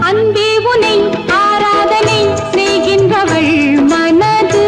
அன்பே உனை ஆராதனை செய்கின்றவள் மனது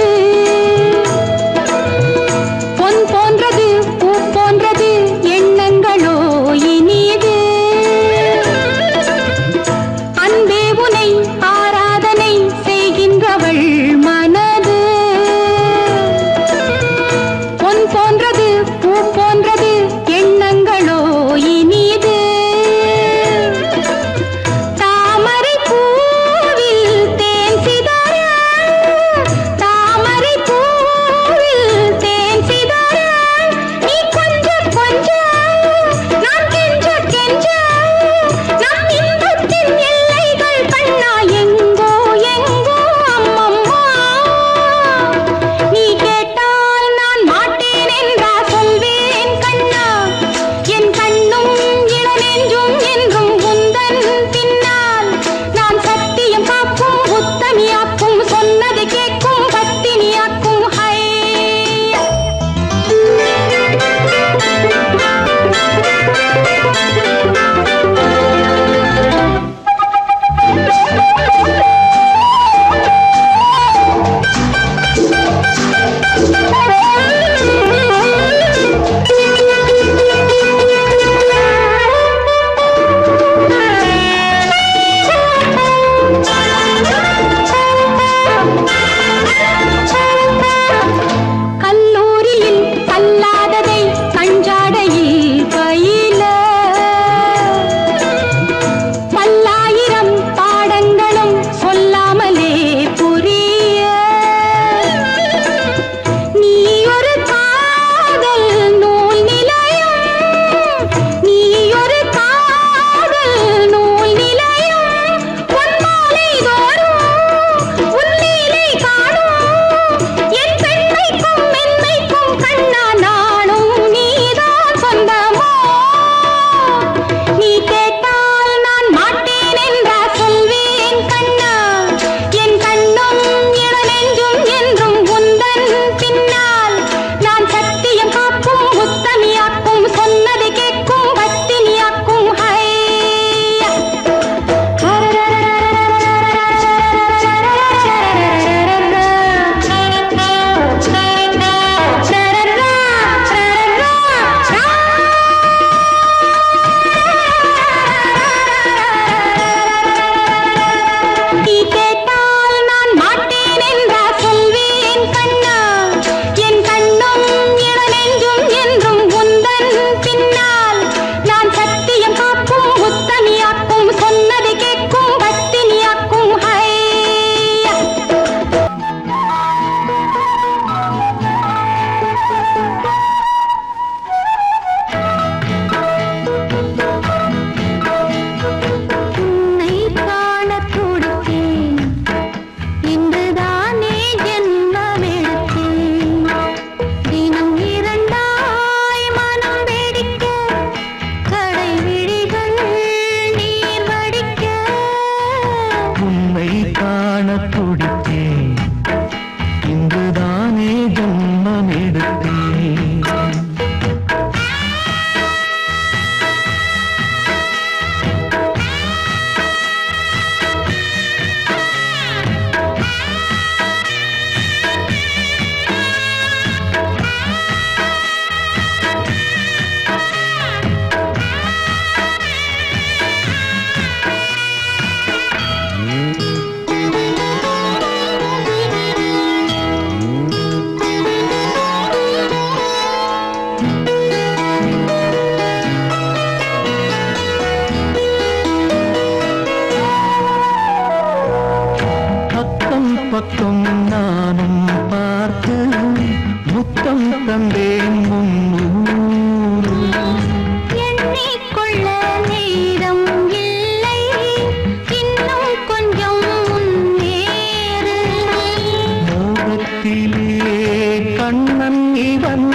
கண்ணன் இவன்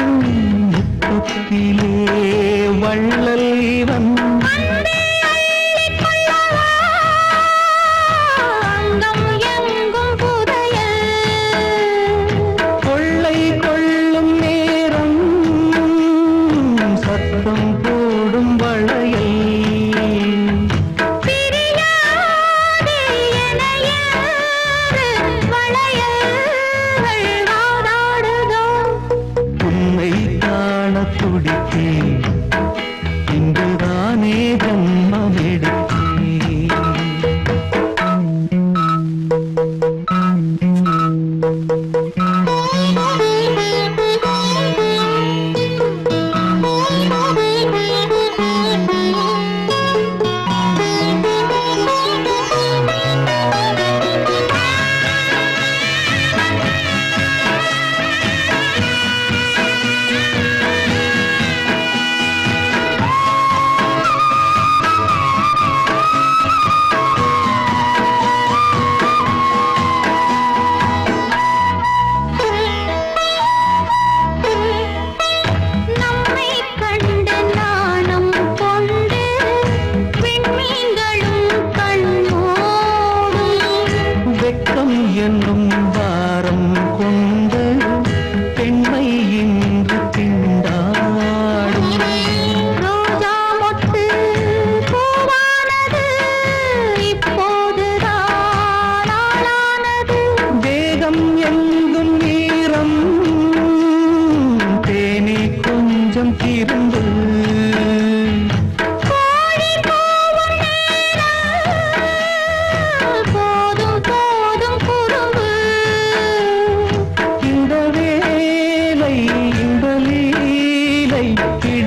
முத்தத்திலே வள்ளல் இவன் கொள்ளை கொள்ளும் நேரம் சத்தம் போடும் வளையல் துடித்தேன் இங்குதானே ஜன்மம் எடுத்தேன் என்னும் வாரம் கொண்டு பெண்மை இன்று திண்டாடும் ரோஜா மொட்டு பூவானது இப்போதுதான் ஆளானது வேகம் எங்கும் நீரம் தேனி கொஞ்சம் திருந்து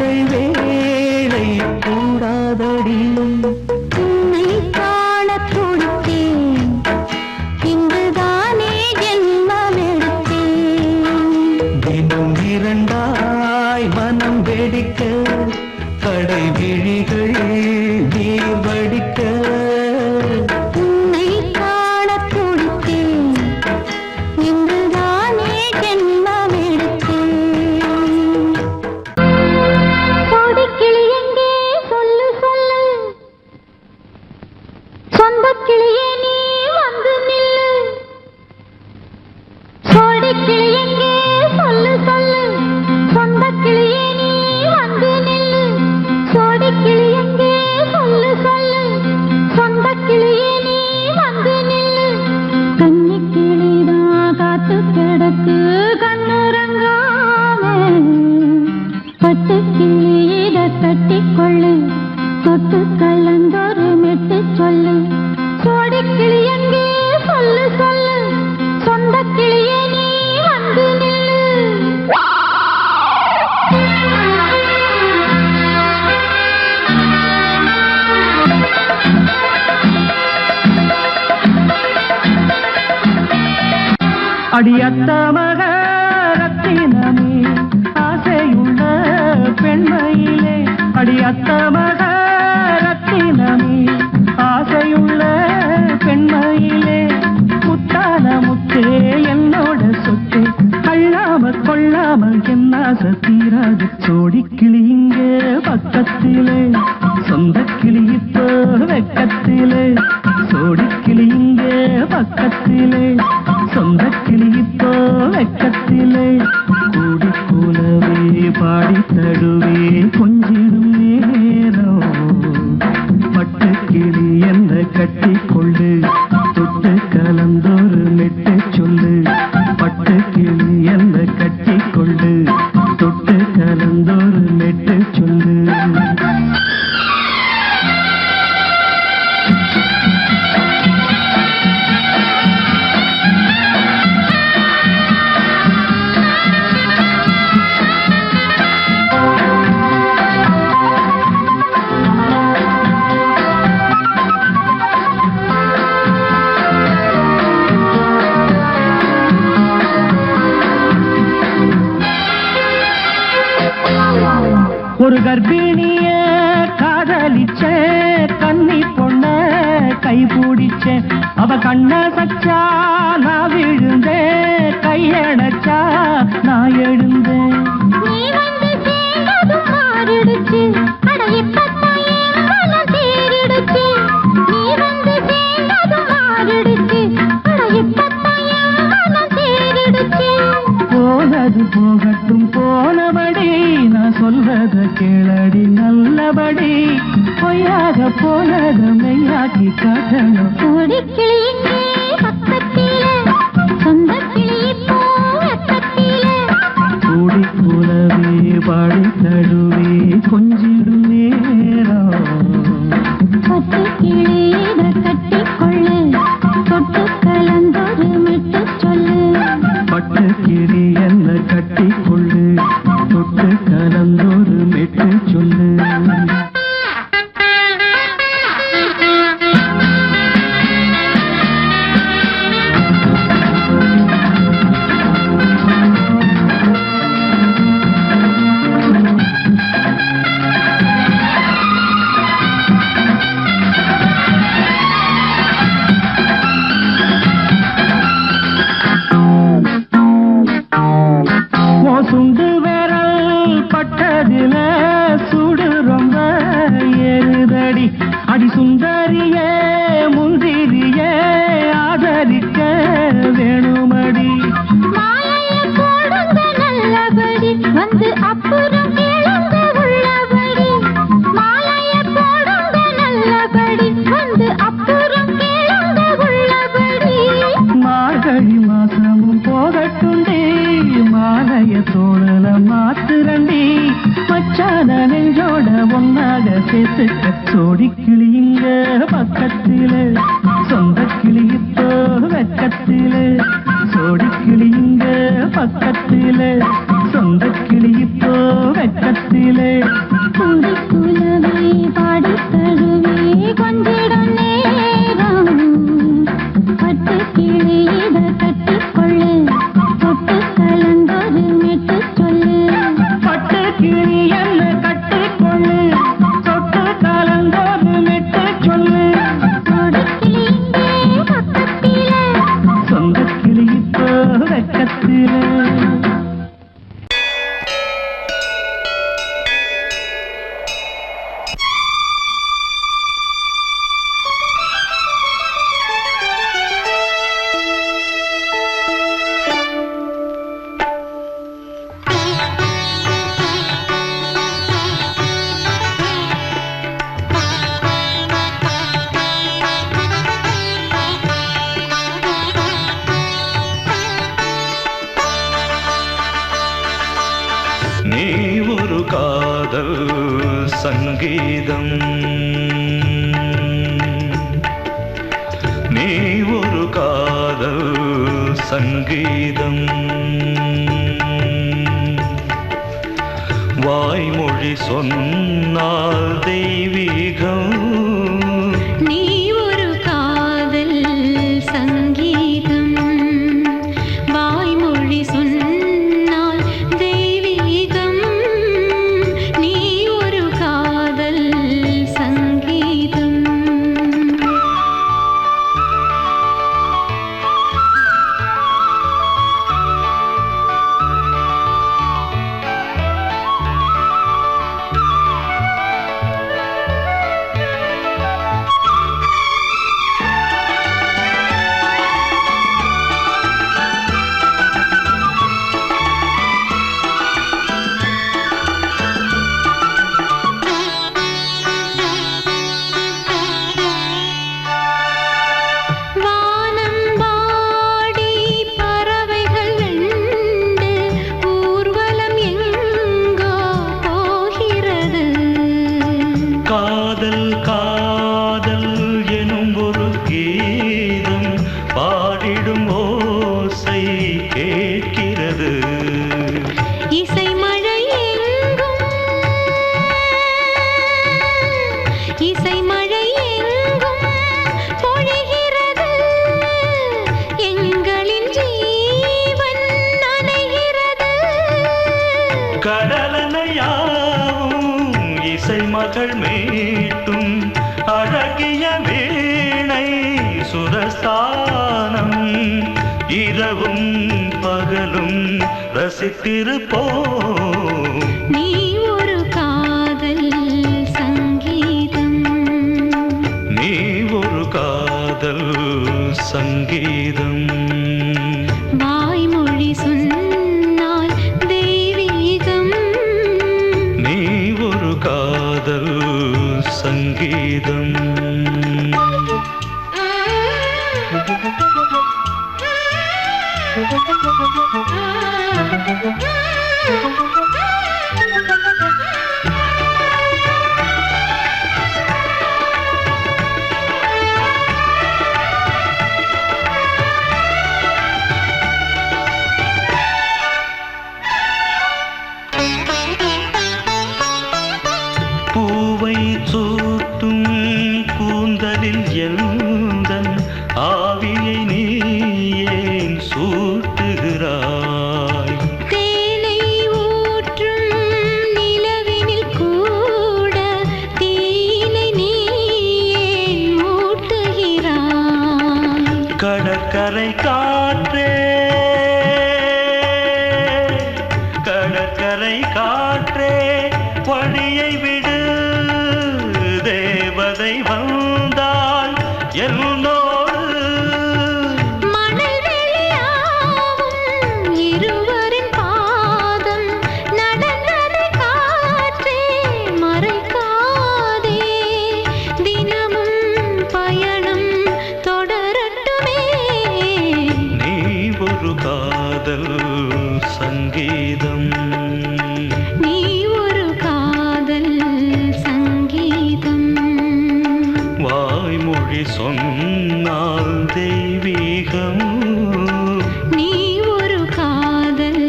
இடைவேளை கூடாதடியும் உன்னை காண துடித்தேன் இங்குதானே ஜென்மம் எடுத்தேன் தினம் இரண்டாய் மனம் வெடிக்க கடை விழிகள் நீர் வடிக்க உன்னை காண துடித்தேன் இங்குதானே ஜென்மம் எடுத்தேன் சொந்தக்கிளியே நீ வந்து நில்லு சோடிக்கிளி எங்கே சொல்லு சொல்லு சொந்தக்கிளியே நீ வந்து நில்லு சோடிக்கிளி எங்கே சொல்லு சொல்லு சொந்தக்கிளியே நீ வந்து நில்லு கன்னிக்கிளிதான் காத்து கிடக்கு கண்ணுறங்காம பட்டுக்கிளி இத கட்டிக்கொள்ளு தொட்டு கலந்தொரு மெட்டு சொல்லு சோடிக்கிளி எங்கே சொல்லு சொல்லு சொந்தக்கிளியே நீ வந்து நில்லு அடியத்த மக ரத்தினமே ஆசையுள்ள பெண்மையிலே அடியத்த மக ரத்தினமே ஆசையுள்ள பெண்மையிலே முத்தான முத்தே என்னோட சொத்து அள்ளாம கொள்ளாம என்ன சத்தீராது சோடிக்கிளி இங்கே பக்கத்திலே சொந்தக்கிளி இப்போ வெக்கத்திலே சோடிக்கிளி இங்கே பக்கத்திலே சொந்தக்கிளி இப்போ வெக்கத்திலே கூடி கூலவே பாடி தடுவே கொஞ்சிடும் நேரம் பட்டுக்கிளி என்ன கட்டி கொள்ளு தொட்டு கலந்தொரு மெட்டு சொல்லு பட்டுக்கிளி என்ன கட்டி கொள்ளு தொட்டு கலந்தொரு மெட்டு சொல்லு ஒரு கர்ப்பிணிய காதலிச்ச கன்னி பொண்ண கை பிடிச்ச அவ கண்ண சச்சா நான் விழுந்தே கை கையடைச்சா நான் எழுந்தேன். நீ வந்து சேர்ந்ததும் மாறிடுச்சு, அட இப்பத்தான் என் மனம் தேறிடுச்சு. நீ வந்து சேர்ந்ததும் மாறிடுச்சு, அட இப்பத்தான் என் மனம் தேறிடுச்சு. போனது போகட்டும் போனபடி, நான் சொல்றத கேளடி நல்லபடி. பொய்யாக போனது மெய்யாக்கி காட்டணும். கோடிக்கிளி இங்கே பக்கத்திலே, சொந்த கிளி இப்போ வெக்கத்திலே. கூடி கூலவே பாடி தழுவே கொஞ்சிடும் நேரம். பட்டு கிளி இதை கட்டிக்கொள்ளு, தொட்டு கலந்தொரு மெட்டு சொல்லு. பட்டு கிளி என்ன கட்டிக்கொள்ளு, தொட்டு கலந்தொரு மெட்டு சொல்லு. சுண்டு விரல் பட்டதில சுடு ரொம்ப ஏறுதடி. அடி சுந்தரியே முந்திரியே ஆதரிக்க வேணுமடி. மாலைய போடுங்க நல்லபடி, வந்து அப்புறம் கேளுங்க உள்ளபடி. மாலைய போடுங்க நல்லபடி, வந்து அப்புறம் கேளுங்க உள்ளபடி. மார்கழி மாசமும் போகட்டுண்டி, மாலைய தோழல மாத்துரண்டி. மச்சான நெஞ்சோட ஒன்னாக சேர்த்துக்க. சோடி கிளியுங்க பக்கத்திலே, சொந்த கிளி இப்போ வெக்கத்திலே. சோடி கிளியுங்க பக்கத்திலே, சொந்த கிளி இப்போ வெக்கத்திலே. கூடி குலவே பாடி தழுவே கொஞ்சிடும் நேரம். பட்டு கிளி இதை கட்டிக்கொள்ளு, தொட்டு கலந்தொரு மெட்டு சொல்லு. பட்டு கிளி என்ன கட்டிக்கொள்ளு, தொட்டு கலந்தோடு மெட்டு சொல்லு. கோடிக்கிளி இங்கே பக்கத்திலே, சொந்த கிளி இப்போ வெக்கத்திலே. நீ ஒரு காதல் சங்கீதம், நீ ஒரு காதல் சங்கீதம். வாய்மொழி சொன்னால் தெய்வீகம். நீ ஒரு காதல் சங்கீதம், வாய்மொழி சொன்னால் தெய்வீகம். நீ ஒரு காதல் சங்கீதம். மகள் மீட்டும் அழகிய வீணை சுரஸ்தானம் இரவும் பகலும் பகலும் ரசித்திருப்போம். நீ ஒரு காதல் சங்கீதம். நீ ஒரு காதல் சங்கீதம். வாய்மொழி சொன்னால் தெய்வீகம். நீ ஒரு காதல் சங்கீதம். பூவை சூட்டும் கூந்தலில் எந்தன் ஆவியை நீ ஏன் சூட்டுகிறாய்? தேனை ஊற்றும் நிலவினில் கூட தீனை நீ ஏன் மூட்டுகிறாய்? கடற்கரை காற்றே, கடற்கரை காற்றே வழியை விடு. தேவதை வந்தால் என்னோடு மணல் வெளியாகும் இருவரின் பாதம் நடந்ததை காற்றே மறைக்காதே. தினமும் பயணம் தொடரட்டுமே. நீ ஒரு காதல் சங்கீதம். நீ ஒரு காதல் சங்கீதம். வாய்மொழி சொன்னால் தெய்வீகம். நீ ஒரு காதல்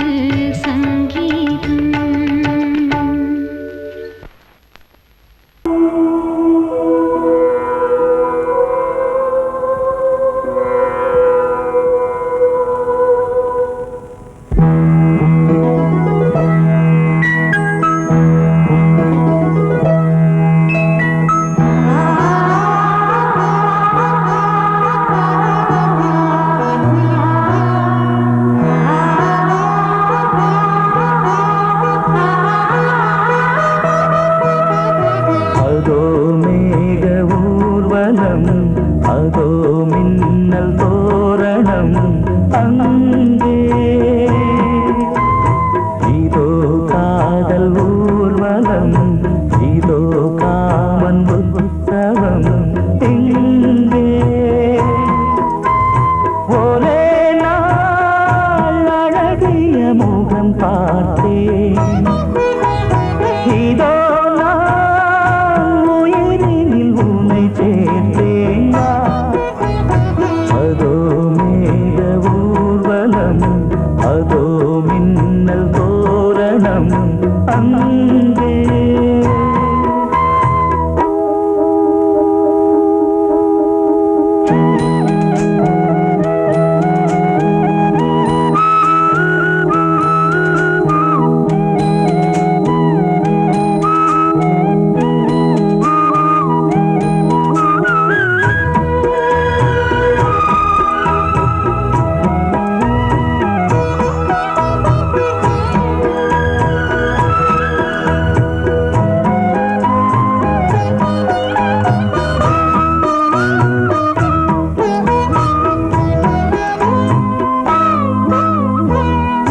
சங்கீதம். அதோ மேக ஊர்வலம், அதோ மின்னல் தோரணம் அங்கே. இதோ காதல் ஊர்வலம், இதோ காமன் உற்சவம் இங்கே. ஒரே நாள் அழகிய முகம் பார்த்தேன். இதோ நான் உயிரினில் உன்னை சேர்த்தேன். அதோ மேக ஊர்வலம், அதோ மின்னல் தோரணம் அங்கே.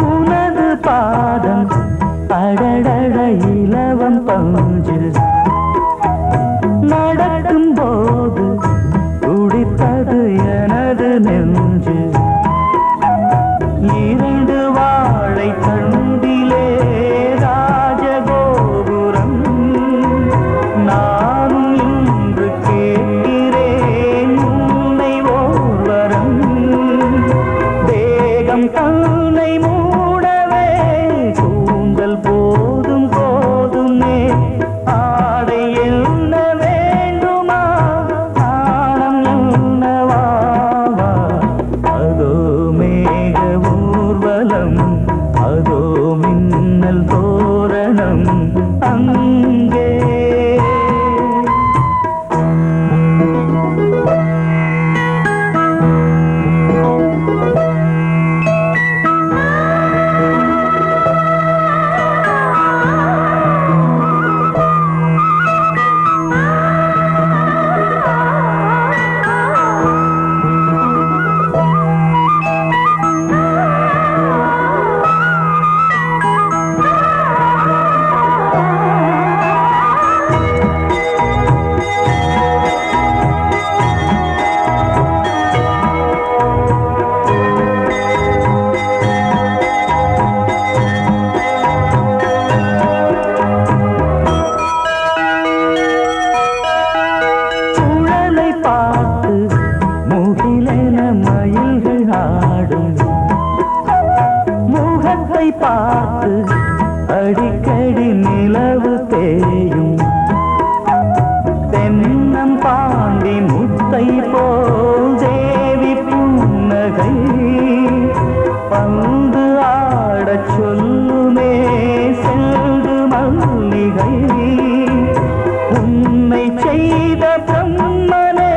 உனது பாதம் அடடட இலவம் பஞ்சு நடக்கும் போது துடித்தது எனது நெஞ்சு. இரண்டு வாழை தண்டிலே ராஜகோபுரம். நானும் இன்று கேட்கிறேன் உன்னை ஓர்வரம். தேகம் தன்னை மூடவே கூந்தல் போதும் போதுமே. ஆடை என்ன வேண்டுமா, ஆடம் என்னவா? அதோ மேக ஊர்வலம், அதோ மின்னல் தோரணம் அங்கே. பார்த்து அடிக்கடி நிலவு தேயும் தென்னம் பாண்டி முத்தை போல் தேவி புன்னகை பந்து ஆடச் சொல்லுமே செல்து மல்லிகை உன்னை செய்த பிரம்மனே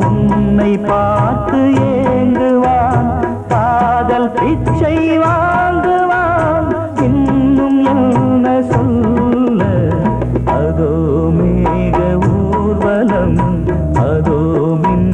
உன்னை பார்த்து ஏங்குவான் காதல் பிச்சை வாங்குவான் இன்னும் என்ன சொல்ல அதோ மேக ஊர்வலம் அதோ மின்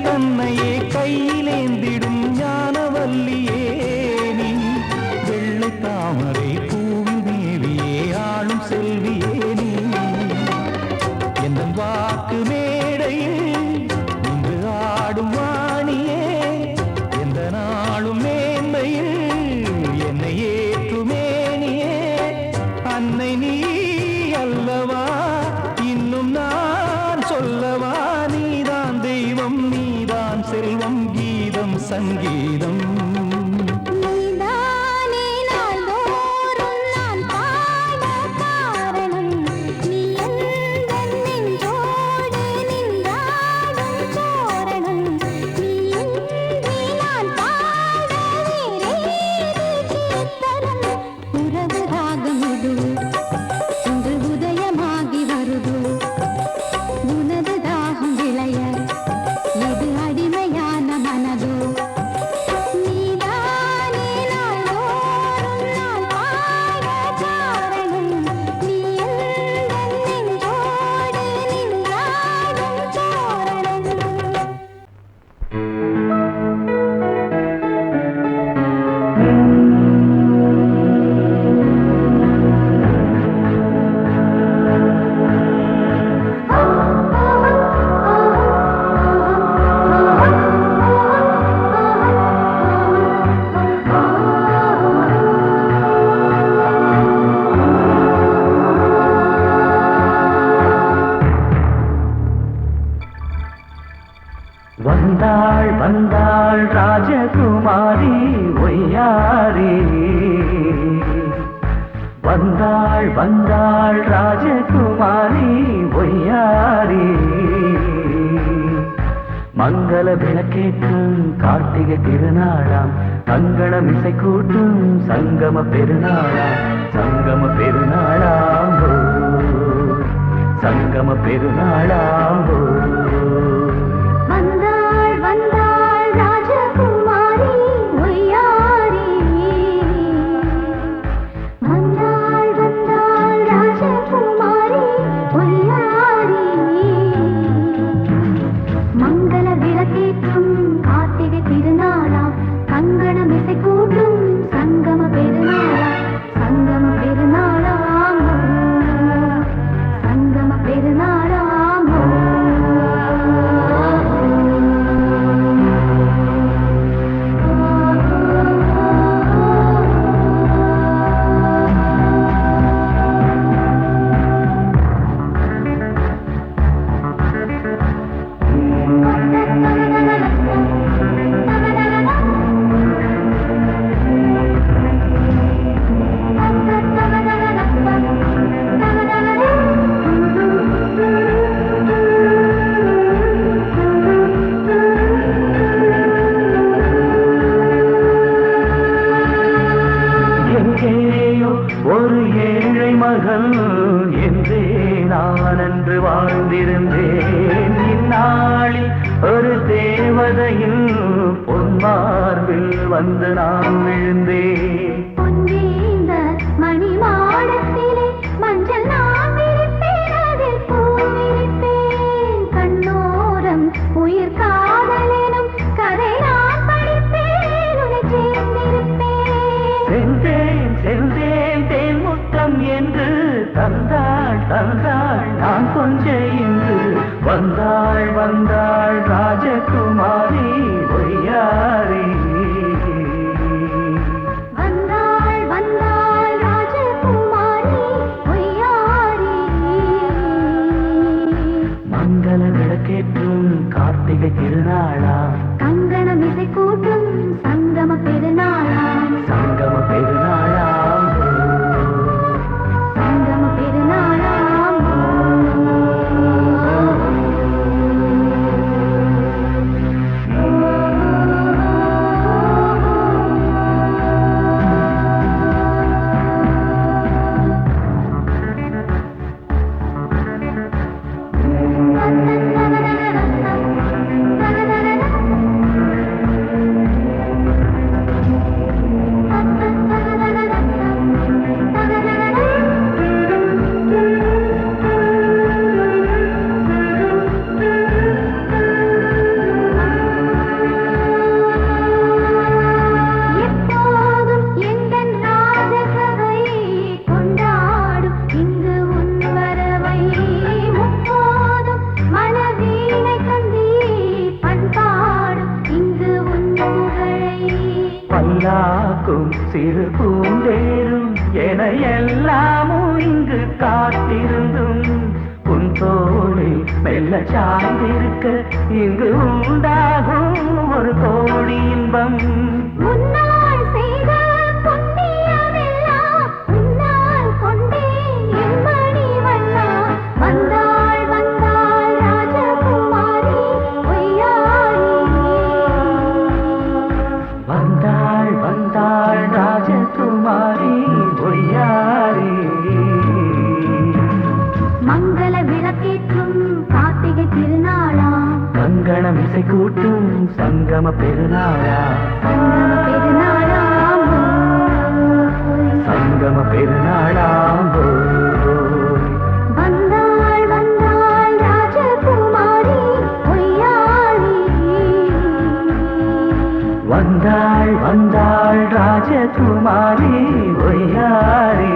தன்னையே கையிலேந்திடும் ஞானவல்லியே நீ வெள்ளை தாமரை பூவில் தேவியே ஆளும் செல்வியே நீ என் வாக்கு மேடையில் இன்று ஆடும் வாணியே எந்த நாளும் மேன்மையில் என்னை ஏற்றுமேனியே அன்னை நீ அல்லவா இன்னும் நான் சொல்லவா நீதான் தெய்வம் நீதான் செல்வம் கீதம் சங்கீதம் நீதானே நாள்தோறும் நான் பாட காரணம் நீ எந்தன் நெஞ்சோடு நின்றாடும் சோரணம் நீ இன்றி நான் பாட வேறேது கீர்த்தனம் உறவு ராகம் இது இன்று உதயமாகி வருது உனது தாகம் விளைய இது அடிமையான மனதோ நீதானே நாள்தோறும் நான் பாட காரணம் நீ எந்தன் நெஞ்சோடு நின்றாடும் சோரணம் வந்தாள் வந்தாள் ராஜகுமாரி ஒய்யாரி வந்தாள் வந்தாள் ராஜகுமாரி ஒய்யாரி மங்கள விளக்கேற்றும் கார்த்திகை திருநாளாம் கங்கணம் இசை கூட்டும் சங்கம பெருநாளாம் சங்கம பெருநாளாம் ஓ, சங்கம பெருநாளாம் ஓ. வந்தாள் வந்தாள் ராஜகுமாரி ஒய்யாரி வந்தாள் வந்தாள் ராஜகுமாரி ஒய்யாரி மங்கள விளக்கேற்றும் கார்த்திகை திருநாளாம் கங்கணம் இசை கூட்டும் சங்கம பெருநாளாம் சங்கம பெருநாளாம் சங்கம பெருநாளாம் எங்கேயோ ஒரு ஏழை மகள் என்றே நான் அன்று வாழ்ந்திருந்தேன் இந்நாளில் ஒரு தேவதையில் பொன்மார்பில் வந்து நான் விழுந்தேன் பொன்னேந்த மணி மாடத்திலே மஞ்சள் நான் விரிப்பேன் அதில் பூ விரிப்பேன் கண்ணோரம் உயிர் காதலெனும் கதை நான் படிப்பேன் உன்னை சேர்ந்திருப்பேன் சென்றேன் சென்றேன் தேன் முத்தம் என்று தந்தாள் தந்தாள் நான் கொஞ்ச இன்று வந்தாள் வந்தாள் ராஜகுமாரி ஒய்யாரி வந்தாள் வந்தாள் ராஜகுமாரி ஒய்யாரி மங்கள விளக்கேற்றும் கார்த்திகை திருநாளாம் கங்கணம் இசை கூட்டும் சங்கம பெருநாளாம் சங்கம பெருநாளாம் சங்கம பெருநாளாம் பூக்கும் சிறு பூந்தேரும் என எல்லாமும் இங்கு காத்திருந்தும் உன் தோளில் மெல்ல சாய்ந்திருக்க இங்கு உண்டாகும் ஒரு கோடி இன்பம். முன்னால் செய்த புண்ணியமெல்லாம் உன்னால் கொண்டேன் என் மணி வண்ணா. வந்தாள் வந்தாள் ராஜகுமாரி பொய்யாரி. வந்தாள் வந்தாள் ராஜகுமாரி பொய்யாரி. மங்கள விளக்கேற்றும் கார்த்திகை திருநாளா. கங்கணம் இசை கூட்டும் சங்கம பெருநாளா. சங்கம பெருநாளாம் சங்கம பெருநாளாம் வந்தாள் வந்தாள் ராஜகுமாரி பொய்யாரி. வந்தாள் வந்தாள் ராஜகுமாரி பொய்யாரி.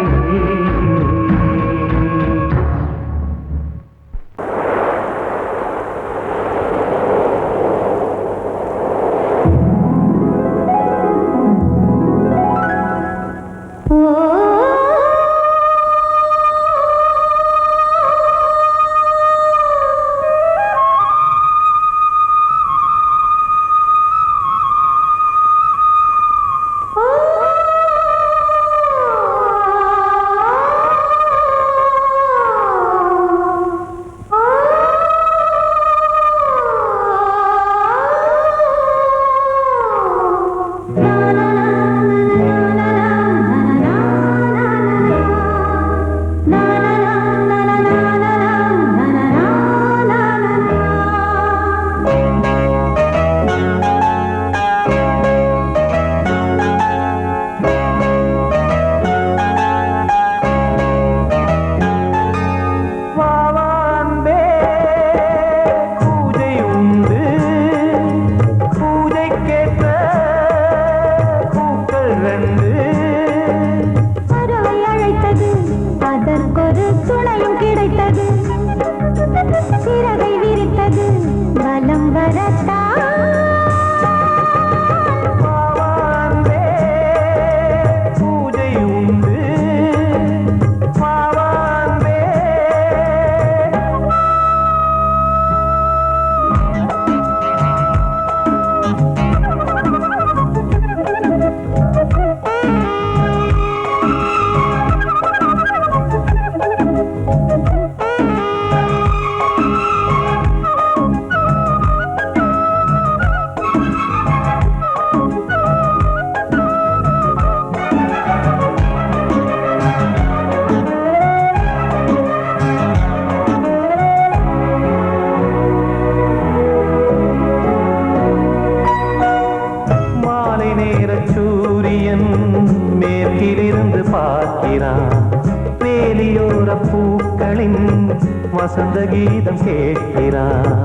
வசந்த கீதம் கேட்கிறான்.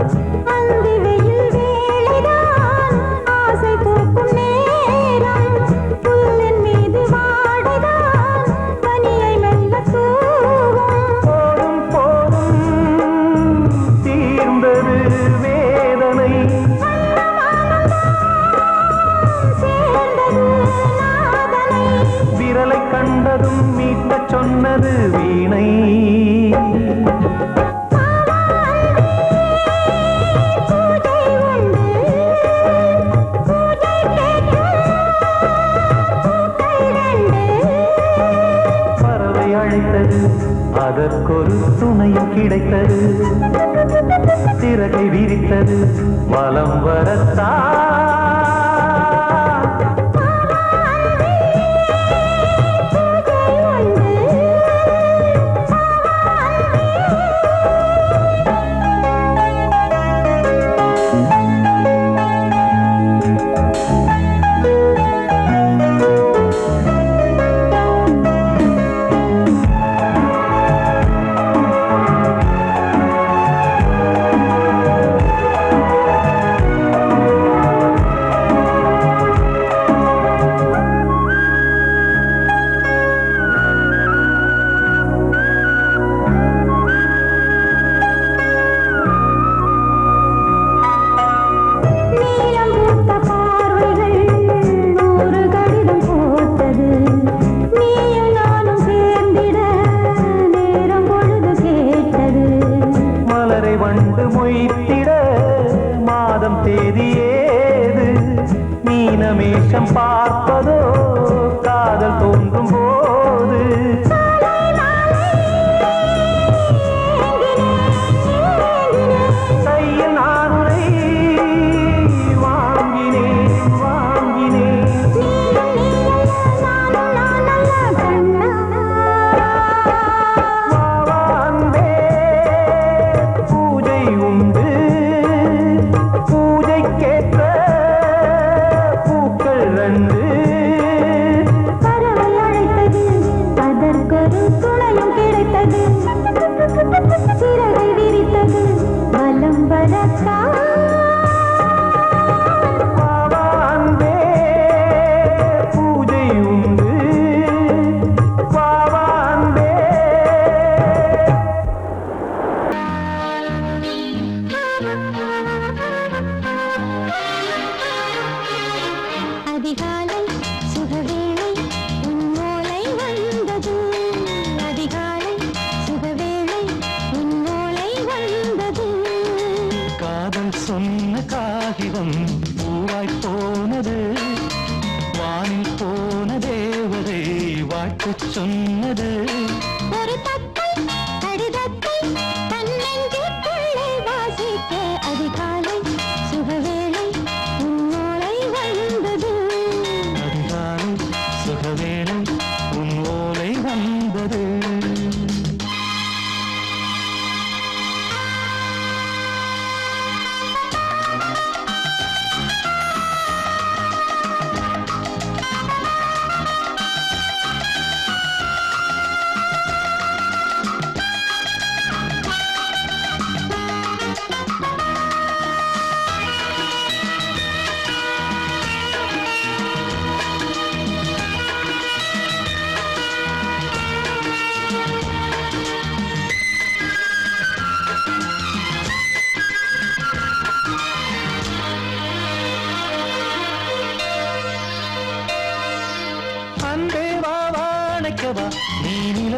அந்தி வெயில் வேளைதான் ஆசை பூக்கும் நேரம். புல்லின் மீது வாடைதான் பனியை மெல்ல தூவும். போதும் போதும் தீர்ந்தது வேதனை. சேர்ந்தது நாதனை. விரலை கண்டதும் மீட்டச் சொன்னது வீணை. அதற்கொரு துணையும் கிடைத்தது. சிறகை விரித்தது வலம் வரத்தான்.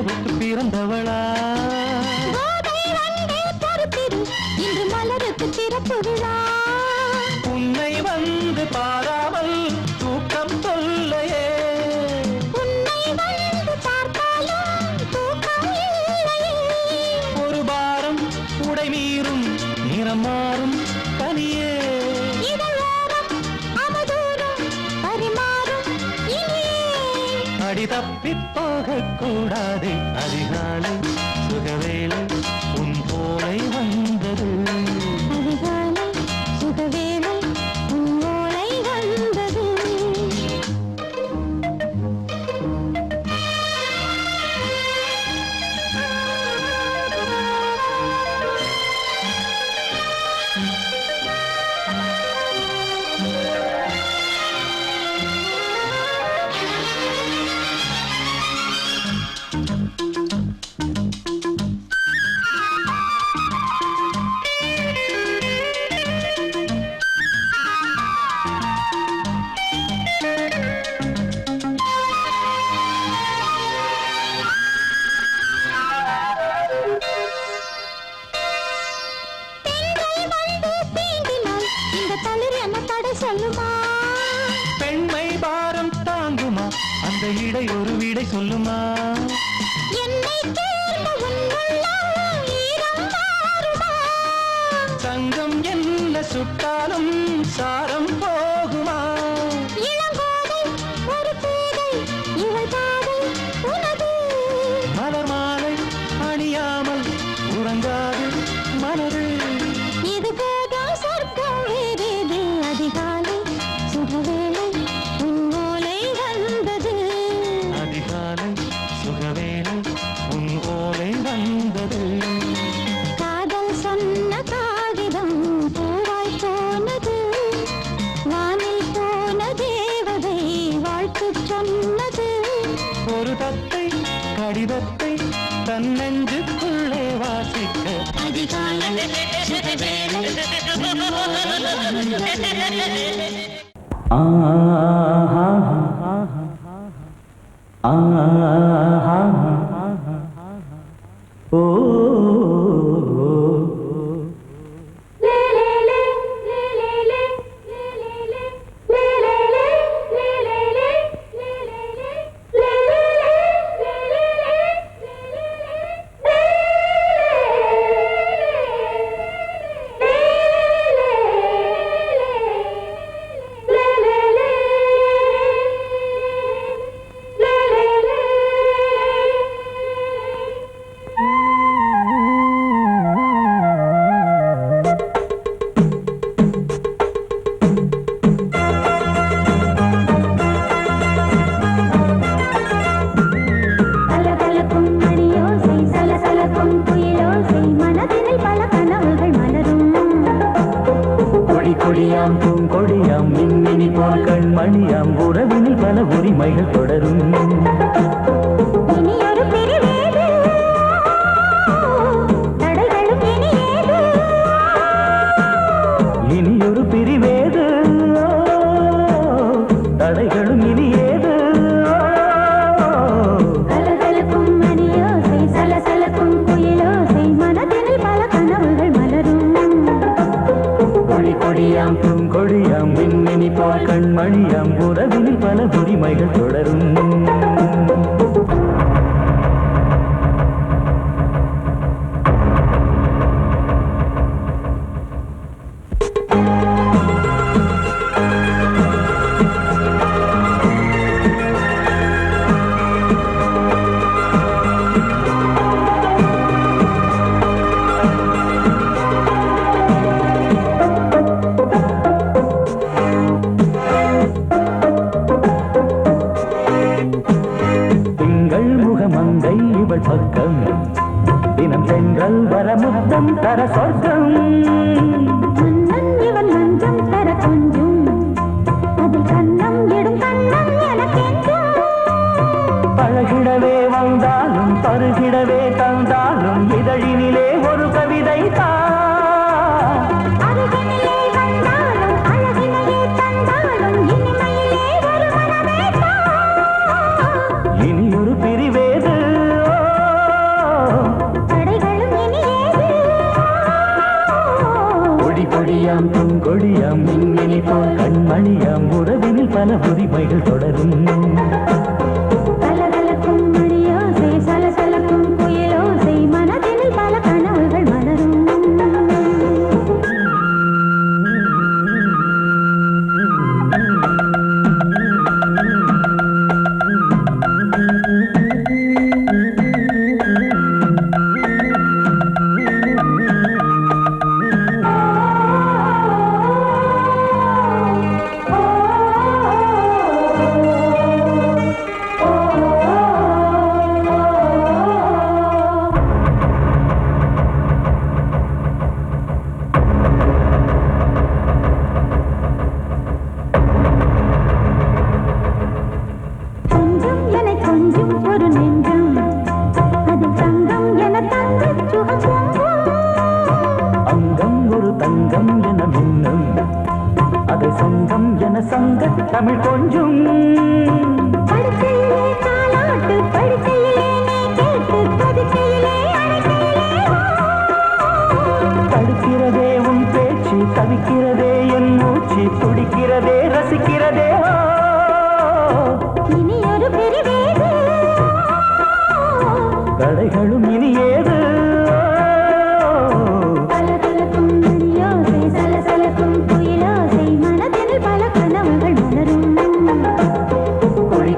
இரவுக்கு பிறந்தவளா கோதை வந்தே பொறுத்திரு, இன்று மலருக்கு திறப்பு விழா. உன்னை வந்து பாராமல் தூக்கம் சொல்லையே, உன்னை வந்து பார்த்தாலும் தூக்கம் இல்லையே. ஒரு பாரம் உடை மீறும் நிறம் மாறும் கனியே, இதழோரம் அவதூறும் பரிமாறும் இனியே. அடி தப்பி போகக் கூடாது அதிகாலை சுகவேளை உன் போலை வந்தது. அதிகாலை சுகவேளை உன் ஓலை வந்தது. சொல்லுமா பெண்மை பாரம் தாங்குமா, அந்த இடை ஒரு விடை சொல்லுமா. என்னை தேர்ந்த உன்னுள்ளம் ஈரம் மாறுமா. தங்கம் என்ன சுட்டாலும் சாரம் போகுமா. இளங்கோதை ஒரு பேதை இவள் பாதை உனது. மலர் மாலை அணியாமல் உறங்காது மனது. இது போதும் சொர்க்கம் வேறேது. அதிகாலை சுகவேளை உன் ஓலை வந்தது. அதிகாலை சுகவேளை உன் ஓலை வந்தது. காதல் சொன்ன காகிதம் பூவாய் போனது. வானில் போன தேவதை வாழ்த்து சொன்னது. ஒரு தத்தை கடிதத்தை தன் நெஞ்சுக்குள்ளே வாசிக்க அதிகாலை சுகவேளை உன் ஓலை வந்தது. கொடியாம் பூங்கொடியாம் மின்மினி போல் கண்மணியாம் உறவினில் பல உரிமைகள் தொடரும். இனியொரு பிரிவேது தடைகளும் இனியேது. இனியொரு பிரிவேது தடைகளும் இனியேது. கலகலக்கும் மணியோசை சலசலக்கும் குயிலோசை மனதினில் பல கனவுகள் மலரும். கொடியாம் பூங்கொடியாம் மின்மினி போல் கண்மணியாம் உறவினில் பல உரிமைகள் தொடரும். மங்கை இவள் பக்கம் தினம் சென்றல் வரமுத்தம் தர சொர்க்கம். மன்னன் இவன் மஞ்சம் தர கொஞ்சும் அதில் கண்ணம் இடும் கண்ணம் எனக்கென்றும். பழகிடவே வந்தாலும் பருகிடவே தந்தாலும் இதழினிலே ஒரு கவிதை தான். அருகினிலே வந்தாலும் அழகினையே தந்தாலும் இனிமையிலே ஒரு மனமே தான். இனியொரு பிரிவேது பொன்கொடியாம் பூங்கொடியாம் மின்மினி போல் கண்மணியாம் உறவினில் பல உரிமைகள் தொடரும் கலகலக்கும் மணியோசை சலசலக்கும் குயிலோசை மனதினில் பல கனவுகள் மலரும் தமிழ் கொஞ்சம் படுக்கையிலே தாலாட்டு படுக்கையிலே நீ கேட்டு கொதிக்கையிலே தடுக்கிறதே உன் பேச்சு தவிக்கிறதே என் மூச்சு துடிக்கிறதே ரசிக்கிறதே இனி ஒரு பிரிவேது தடைகளும் இனி ஏது கலகலக்கும் மணியோசை சலசலக்கும் குயிலோசை மனதில் பல கனவுகள் மலரும்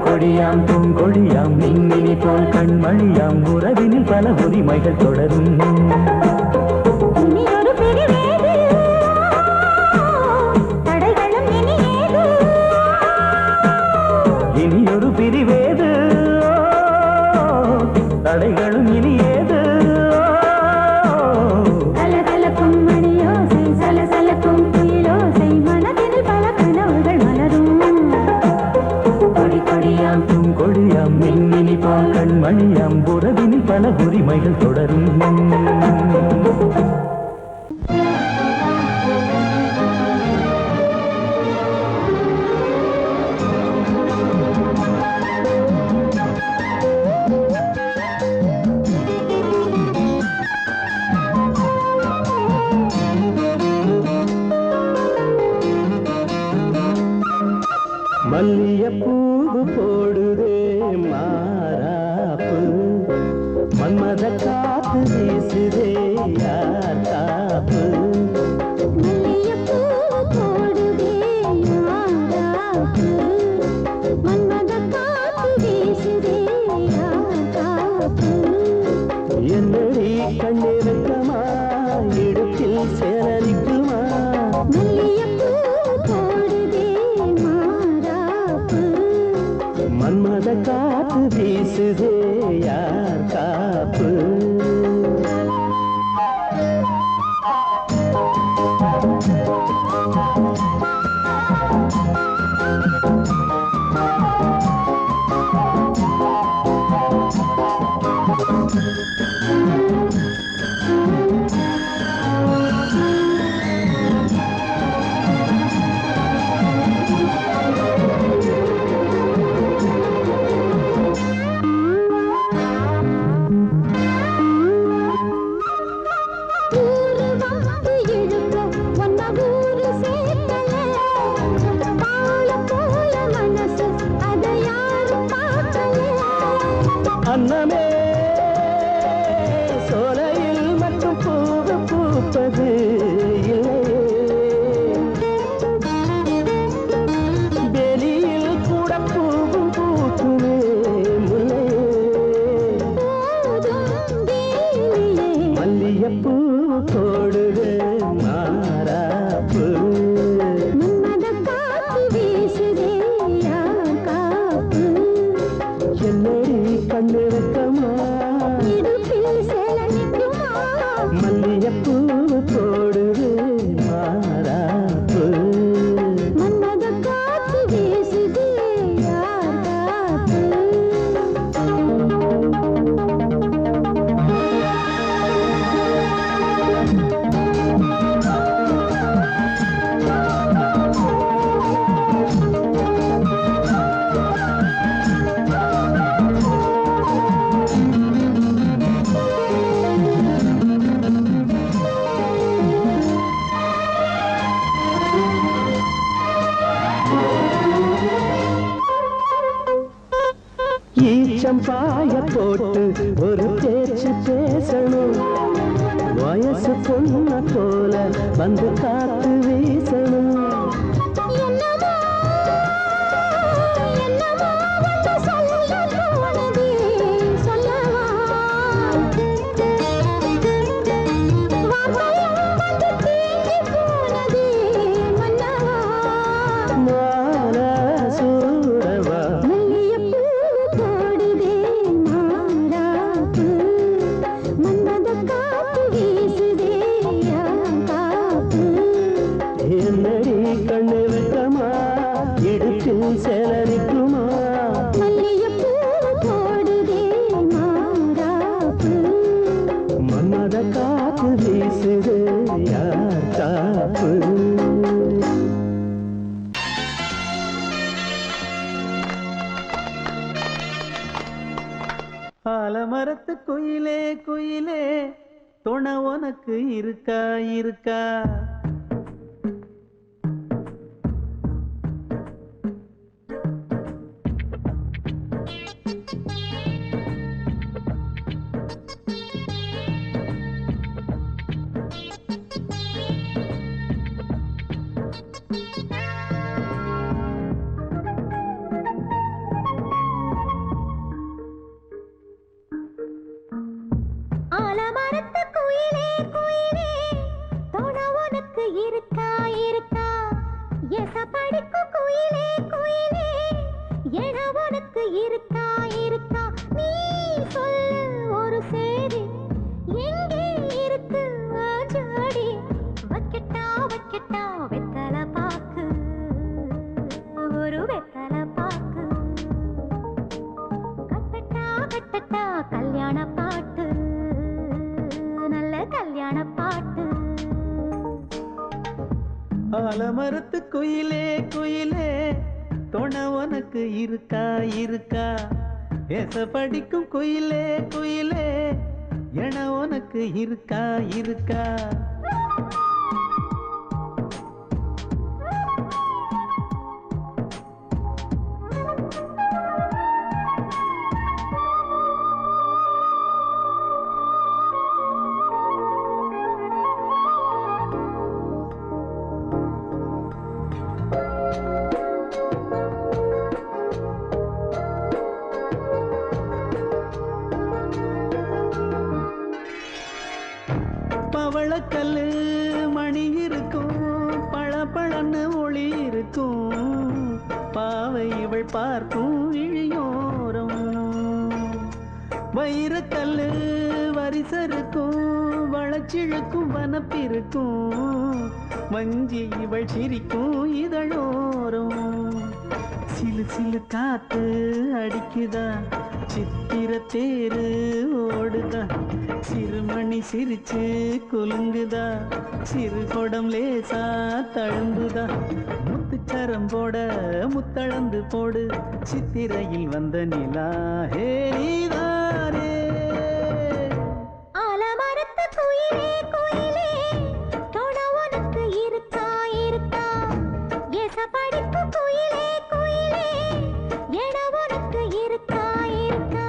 கொடியாம் பூங்கொடியாம் மின்மினி போல் கண்மணியாம் உறவினில் பல உரிமைகள் தொடரும் இனி ஒரு பிரிவேது தடைகளும் இனி ஏது இனி ஒரு பிரிவேது தடைகளும் இனி ஏது கலகலக்கும் மணியோசை சலசலக்கும் குயிலோசை மனதில் பல கனவுகள் மலரும் கொடியாம் பூங்கொடியாம் மின்மினி போல் கண்மணியாம் உறவினில் பல உரிமைகள் தொடரும் மல்லியப்பூவு போடுதே மாறாப்பு மன்மத காத்து வீசுதே யார் காப்பு மல்லியப்பூ போடுதே யாராப்பு மன்மத காத்து வீசுதே யாராப்பு என்னடி கண்ணிருக்கமா இடுப்பில் சேலரிக்குமா மல்லியப்பூ போடுதே மாறாப்பு மன்மத காத்து வீசுதே யார் காப்பு ஊரு வந்து இழுக்க ஒன்ன ஊரு சேர்க்கல பால போல மனசு அதை யாரும் பார்க்கல அன்னமே சோலையில் மட்டும் பூவு பூப்பது வெளியில் கூட பூவும் பூக்குமே முல்லை மல்லியப்பூ போடுது மாறாப்பு மன்மத காத்து வீசுதே யார் காப்பு என்னடி கண்ணிருக்கமா இடுப்பில் சேல நிற்குமா மல்லியப்பூ போடுது மாறாப்பு மன்மத காத்து வீசுதே யார் காப்பு போட்டு ஒரு பேச்சு பேசணும். வயசு பொண்ண போல வந்து காத்து வீசணும். ஆலமரத்து குயிலே குயிலே துணை உனக்கு இருக்கா இருக்கா? ஆலமரத்து குயிலே குயிலே துணை உனக்கு இருக்கா இருக்கா? பேச படிக்கும் குயிலே குயிலே என உனக்கு இருக்கா இருக்கா? பவளக்கல்லு மணி இருக்கும், பளபளன்னு ஒளி இருக்கும். பாவை இவள் பார்க்கும் இழியோரம். வைரக்கல்லு வரிசருக்கும், வளச்சிழுக்கும் வனப்பிருக்கும். வஞ்சி இவள் சிரிக்கும் இதழோரம். சிலு சிலு காத்து அடிக்குதா, சித்திர தேரு ஓடுதா. சிறுமணி சிரிச்சு குலுங்குதா, சிறு கொடம் லேசா தழும்புதா. முத்துச்சரம் போட முத்தளந்து போடு, சித்திரையில் வந்த நிலா ஹே நீதானே. ஆலமரத்து குயிலே குயிலே துணை உனக்கு இருக்கா இருக்கா? ஏச படிப்பு குயிலே குயிலே என உனக்கு இருக்கா இருக்கா?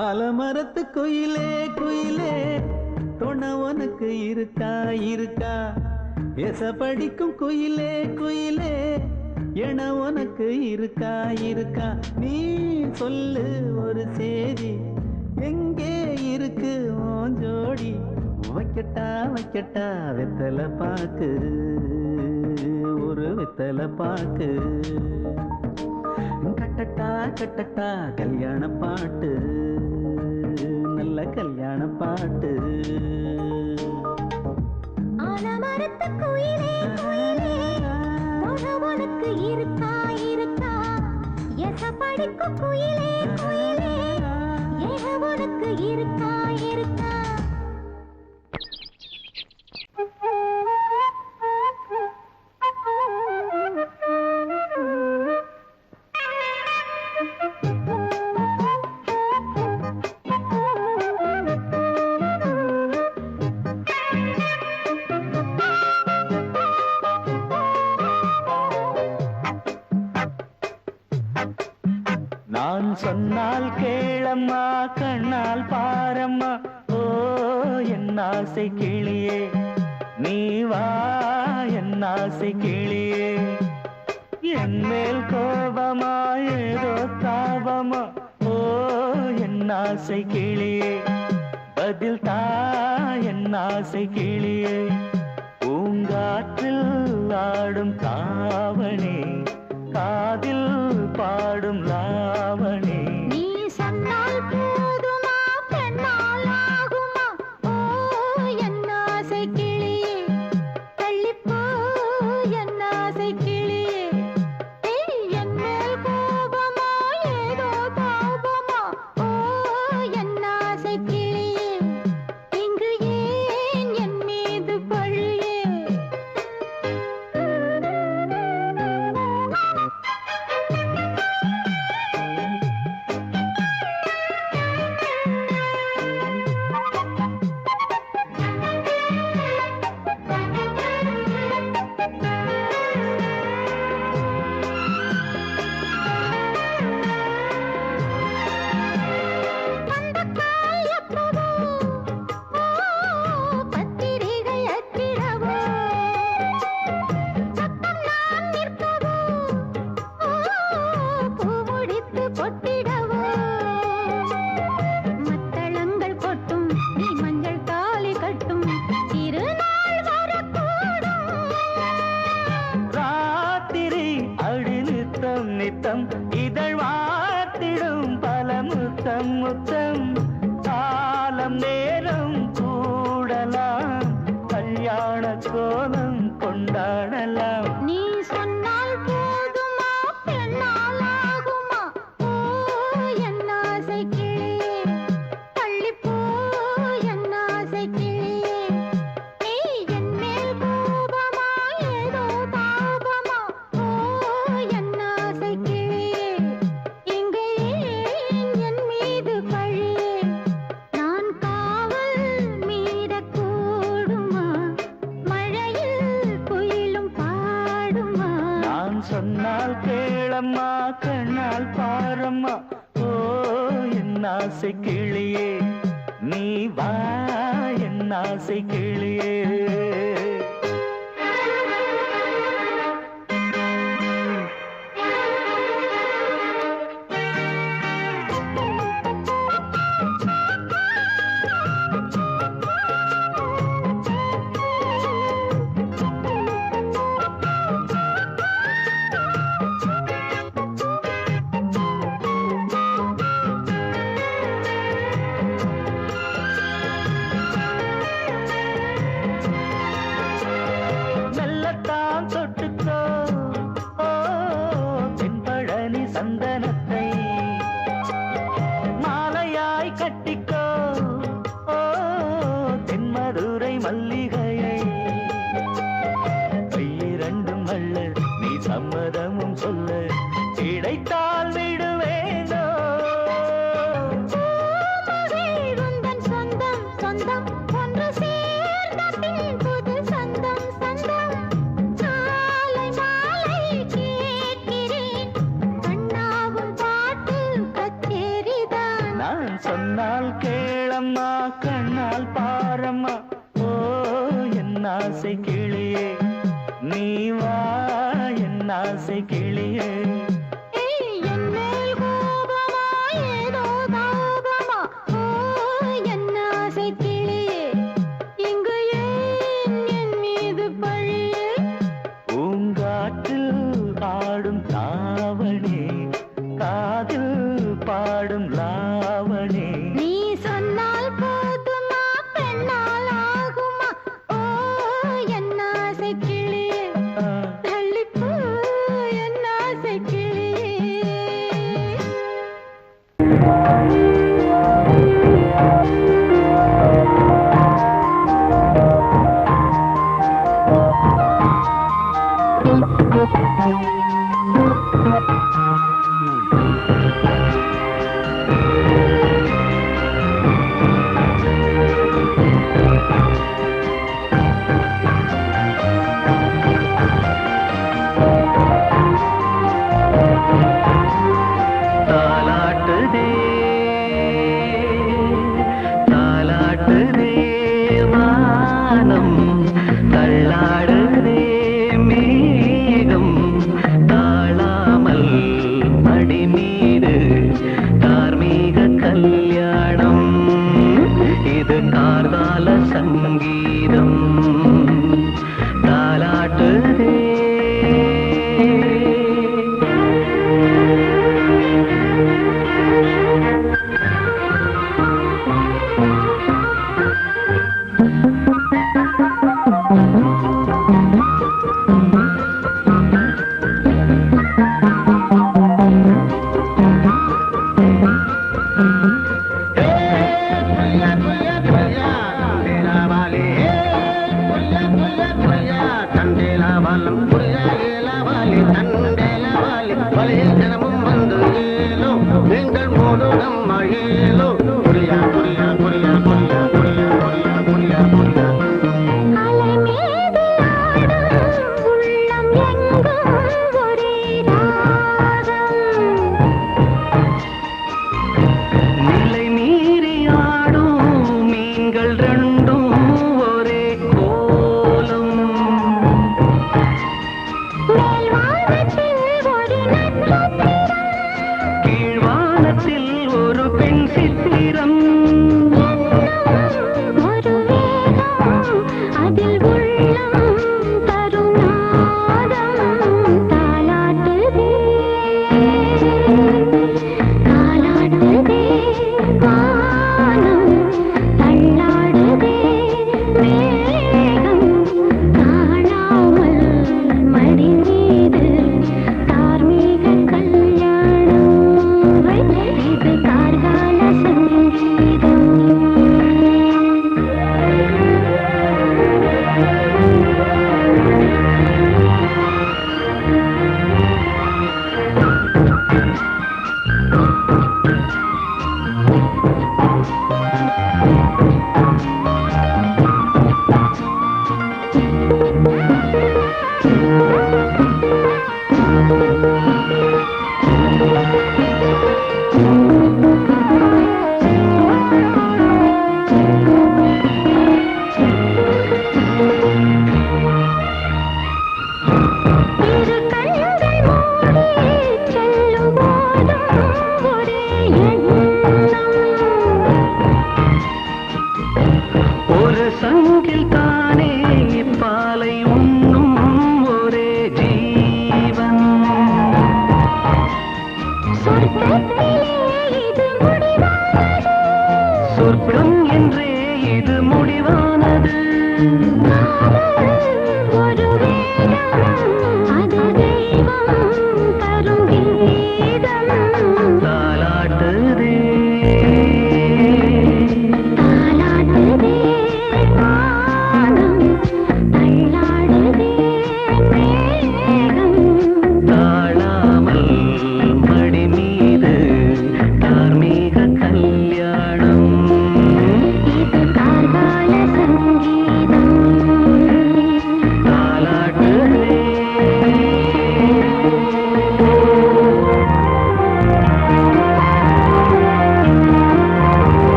ஆலமரத்து குயிலே குயிலே குணம் உனக்கு இருக்கா இருக்கா எச படிக்கும் குயிலே குயிலே என உனக்கு இருக்கா இருக்கா நீ சொல்லு ஒரு சேதி எங்கே இருக்கு உன் ஜோடி வைக்கட்டா வைக்கட்டா வெத்தலை பாக்கு ஒரு வெத்தலை பாக்கு கட்டட்டா கட்டட்டா கல்யாண பாட்டு நல்ல கல்யாண பாட்டு ஆலமரத்து குயிலே குயிலே உனக்கு இருக்கா இருக்கா எச படிக்கும் குயிலே குயிலே உனக்கு இருக்கா இருக்கா நான் சொன்னால் கேளம்மா கண்ணால் பாரம்மா ஓ என் ஆசை கிளியே நீ வா என் ஆசை கிளியே என் மேல் கோபமா ஏதோ தாபமா ஓ என் ஆசை கிளியே பதில் தா என் ஆசை கிளியே பூங்காற்றில் ஆடும் தாவணி காதில் பாடும் லாவணி நீ சொன்னால் போதுமா பெண்ணால் ஆகுமா ஓ என் ஆசை கிளியே தள்ளிப்போ என் ஆசை கிளியே என் மேல் கோபமா ஏதோ தாபமா ஓ என் ஆசை கிளியே இங்கு ஏன் என் மீது பழியே நித்தம் இதழ் வாத்திடும் பல முத்தம் முத்தம் காலம் நேரம் கூடலாம் கல்யாண கோலம் கொண்டாடலாம் நீ சொன்னால் போதுமா பெண்ணால் ஆகுமா ஓ என் ஆசை கிளியே தள்ளிப்போ என் ஆசை கிளியே நீ என் மேல் கோபமா ஏதோ தாபமா ஓ என் ஆசை கிளியே இங்கே என் மீது பழியே நான் காவல் மீறக்கூடுமா மழையில் குயிலும் பாடுமா நான் சொன்னால் கேளம்மா கண்ணால் பாரம்மா ஓ என் ஆசை கிளியே நீ வா என் ஆசை கிளியே ஆசை கிளியே ஆடும் தாவணி காதில் பாடும் லாவணி நீ சொன்னால் போதுமா பெண்ணால் ஆகுமா ஓ என்ன ஆசை கிளியே தள்ளிப்போ என்ன ஆசை கிளியே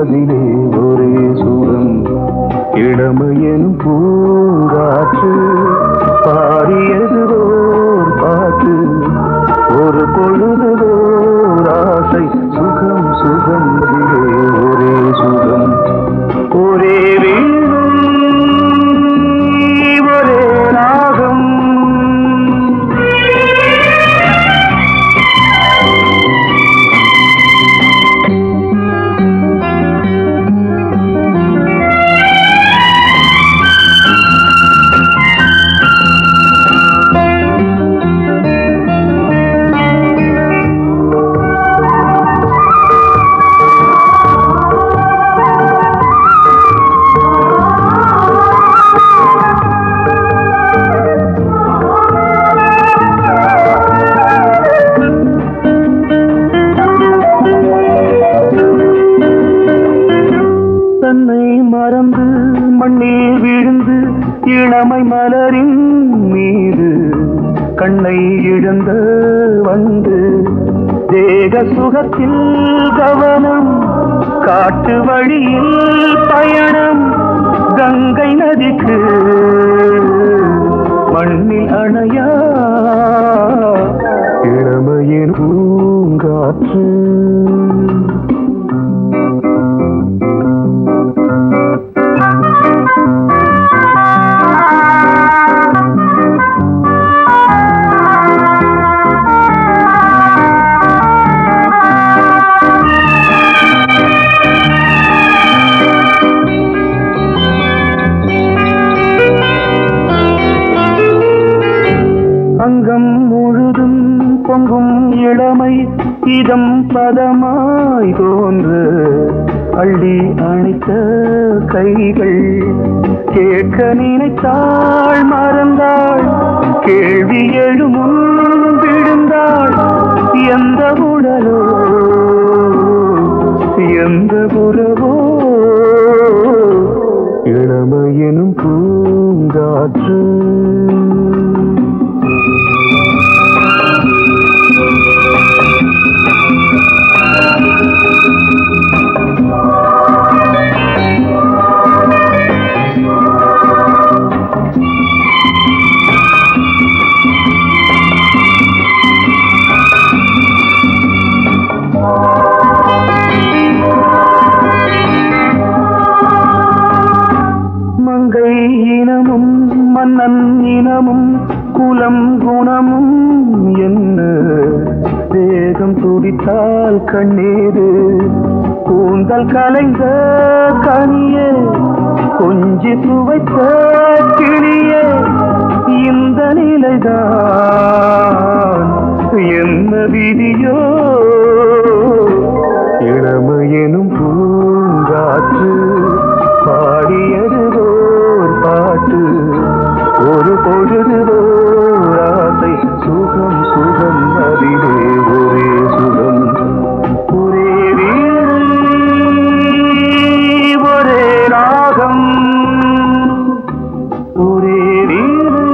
அதிலே ஒரே சுகம் இளமையெனும் பூங்காற்று பாடியது ஓர் பாட்டு ஒரு பொழுதுவோர் ஆசை சுகம் சுகம் அதிலே ஒரே சுகம் ஒரே வீணை ஒரே ராகம் மறந்து மண்ணில் விழுந்து இளமை மலரின் மீது கண்ணை இழந்த வந்து தேக சுகத்தில் கவனம் காட்டு வழியில் பயணம் கங்கை நதிக்கு மண்ணில் அணையா இளமையின் பூங்காற்று அங்கம் முழுதும் பொங்கும் இளமை இதம் பதமாய் தோன்று அள்ளி அணைத்த கைகள் கேட்க நினைத்தாள் மறந்தாள் கேள்வி எழுமுன் விழுந்தாள் எந்த உடலோ எந்த புறவோ இளமையெனும் பூங்காற்று மங்கை இனமும் மன்னன் இனமும் குலம் குணமும் என்ன தேகம் துடித்தால் கண்ணீரு கூந்தல் கலைந்த கனியே கொஞ்சி சுவைத்த கிளியே இந்த நிலைதான் என்ன விதியோ இளமையெனும் பூங்காற்று பாடியதுவோர் பாட்டு ஒரு பொழுதுவோர் ஆசை சுகம் சுகம் அதிலே ஒரே சுகம் ஒரே வீணை ஒரே ராகம் ஒரே வீணை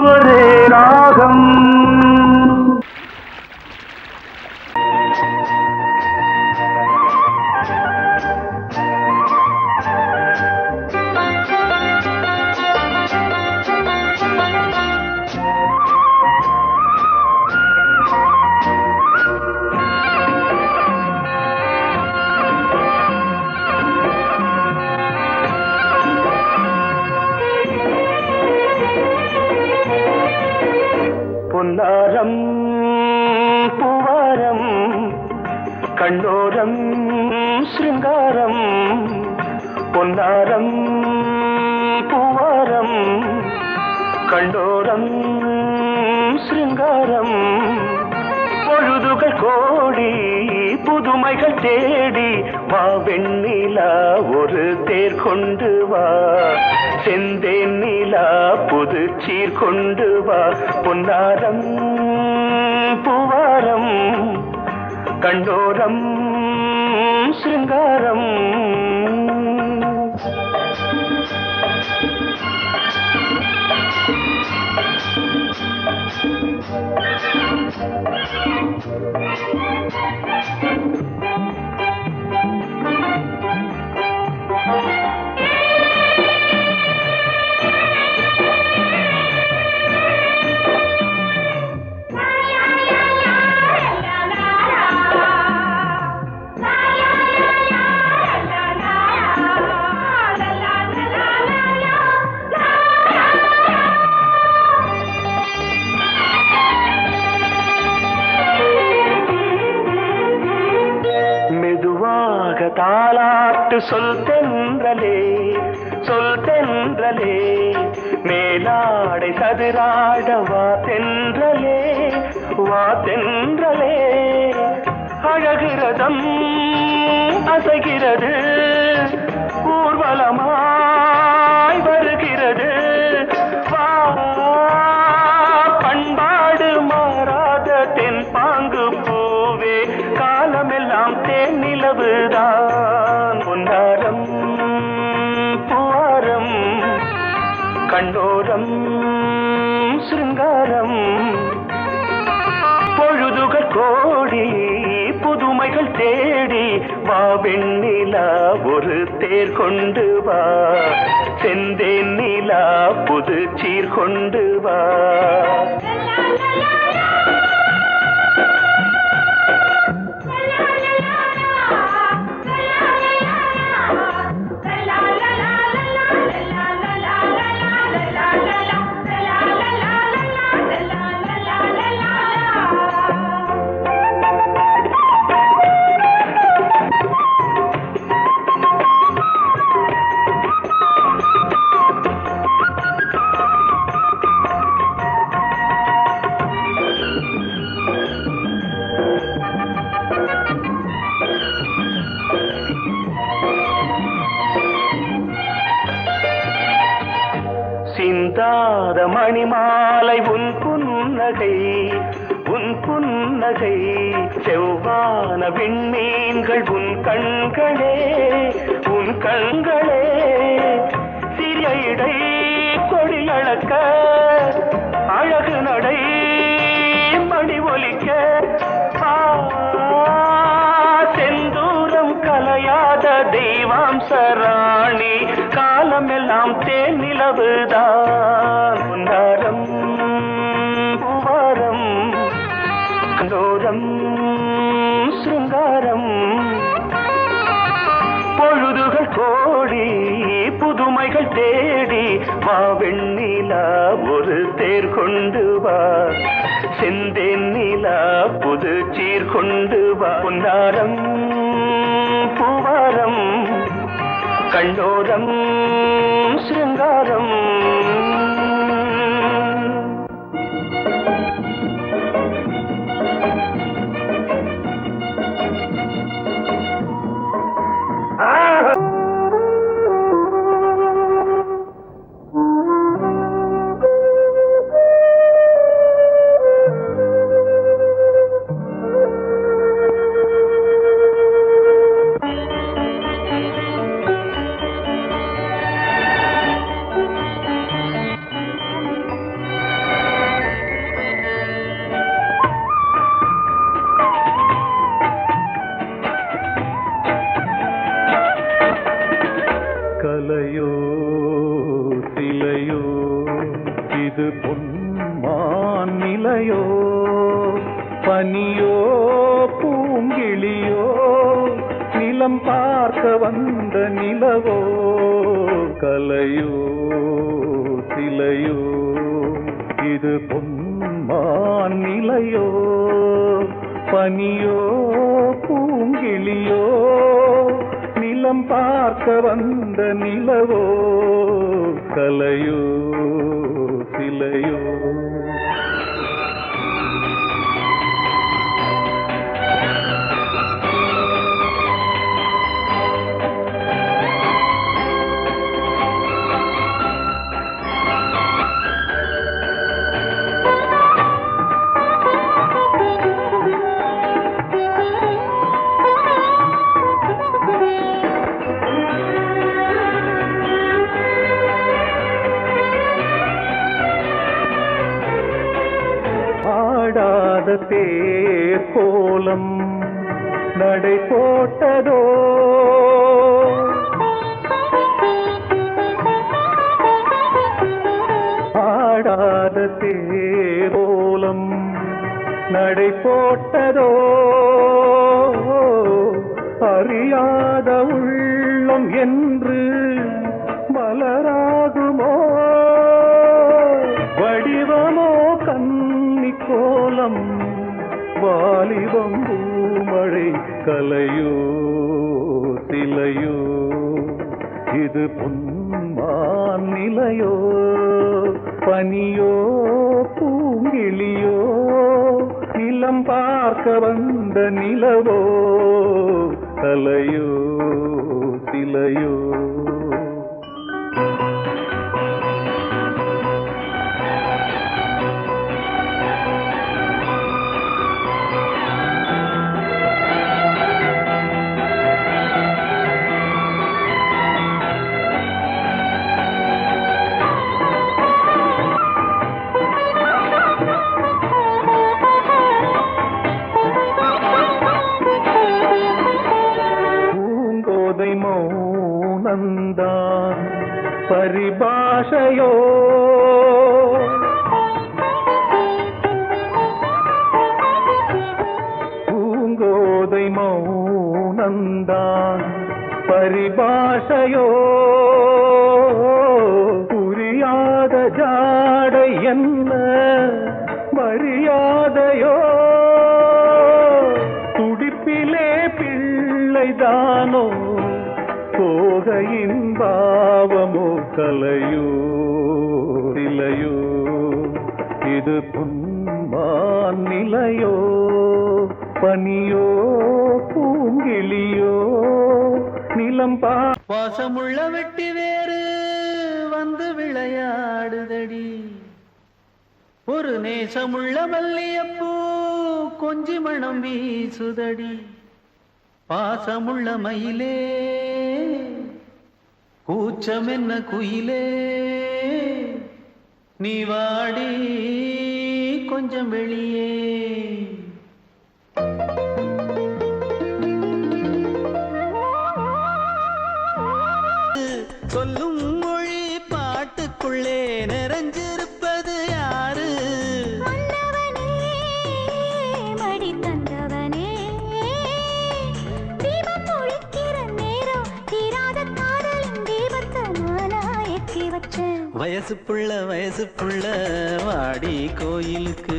ஒரே ராகம் பொன்னாரம் பூவாரம் கண்ணோரம் சிருங்காரம் பொன்னாரம் பூவாரம் கண்ணோரம் சிருங்காரம் பொழுதுகள் கோடி புதுமைகள் தேடி வா வெண்ணிலா ஒரு தேர் கொண்டு வா செந்தேன் நிலா புது சீர் கொண்டு வா பொன்னாரம் பூவாரம் கண்டோரம் சிருங்காரம் தாலாட்டு சொல் தென்றலே சொல் தென்றலே மேலாடை சதுராட வா தென்றலே வா தென்றலே அழகிறதம் அசைகிறது ஊர்வலமாய் வருகிறது வா பண்பாடு மாறாத தென் பாங்கு பூவே காலமெல்லாம் தேன் நிலவுதான் பொன்னாரம் பூவாரம் கண்ணோரம் சிருங்காரம் பொழுதுகள் கோடி புதுமைகள் தேடி வா வெண்ணிலா ஒரு தேர் கொண்டு வா செந்தேன் நிலா புது சீர் கொண்டு வா சிந்தாத மணிமாலை உன் புன்னகை செவ்வான விண்மீன்கள் உன் கண்களே சிறிய இடை கொடியளக்க அழகு நடை மணி ஒலிக்க செந்தூரம் கலையாத தெய்வாம்சராணி காலமெல்லாம் தேன் நிலவுதான் பொன்னாரம் பூவாரம் கண்டோரம் சிருங்காரம் பொழுதுகள் கோடி புதுமைகள் தேடி வா வெண்ணிலா ஒரு தேர் கொண்டு வா செந்தேன் நிலா புது சீர் கொண்டு வா பொன்னாரம் பூவாரம் கண்ணோரம் சிருங்காரம் கலையோ சிலையோ இது பொன்மான் நிலையோ பனியோ பூங்கிளியோ நிலம் பார்க்க வந்த நிலவோ கலையோ சிலையோ இது பொன்மான் நிலையோ பனியோ பூங்கிளியோ நிலம் பார்க்க வந்த நிலவோ கலையோ சிலையோ ஆடாத தேர் கோலம் நடை போட்டதோ ஆடாத தேர் கோலம் நடை போட்டதோ அறியாத உள்ளம் என்று மலராகுமோ வடிவமோ கன்னி கோலம் வாலிபம் பூமழை கலையோ சிலையோ இது பொன்மான் நிலையோ பனியோ பூங்கிளியோ நிலம் பார்க்க வந்த நிலவோ கலையோ சிலையோ மௌனந்தான் பரிபாஷையோ பூங்கோதை மௌனந்தான் பரிபாஷையோ புரியாத ஜாடை என்ன மரியாதையோ துடிப்பிலே பிள்ளைதானோ போகையின் பாவமோ கலையோ சிலையோ இது பொன்மான் நிலையோ பனியோ பூங்கிளியோ நிலம் பாசமுள்ள வெட்டி வேறு வந்து விளையாடுதடி ஒரு நேசமுள்ள மல்லியப்பூ கொஞ்சி மணம் வீசுதடி பாசமுள்ள மயிலே கூச்சம் என்ன குயிலே நீ வாடி கொஞ்சம் வெளியே சொல்லும் மொழி பாட்டுக்குள்ளே நிறைஞ்சிருப்பது யாரு வயசு புள்ள வாடி கோயிலுக்கு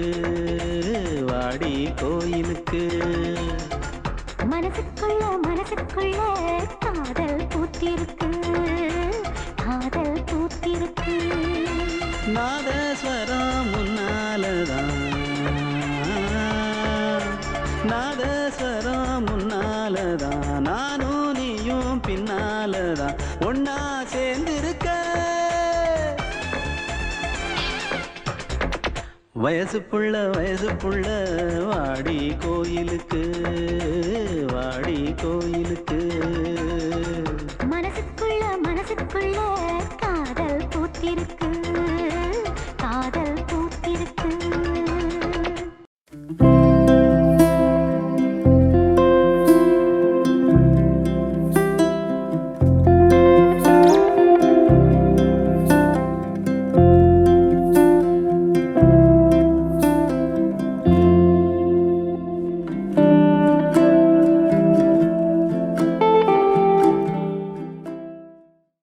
மனசுக்குள்ள காதல் பூத்திருக்கு நாதஸ்வரம் முன்னாலதான் நானும் நீயும் பின்னாலதான் ஒன்னா சேர்ந்திருக்க வயசு புள்ள வாடி கோயிலுக்கு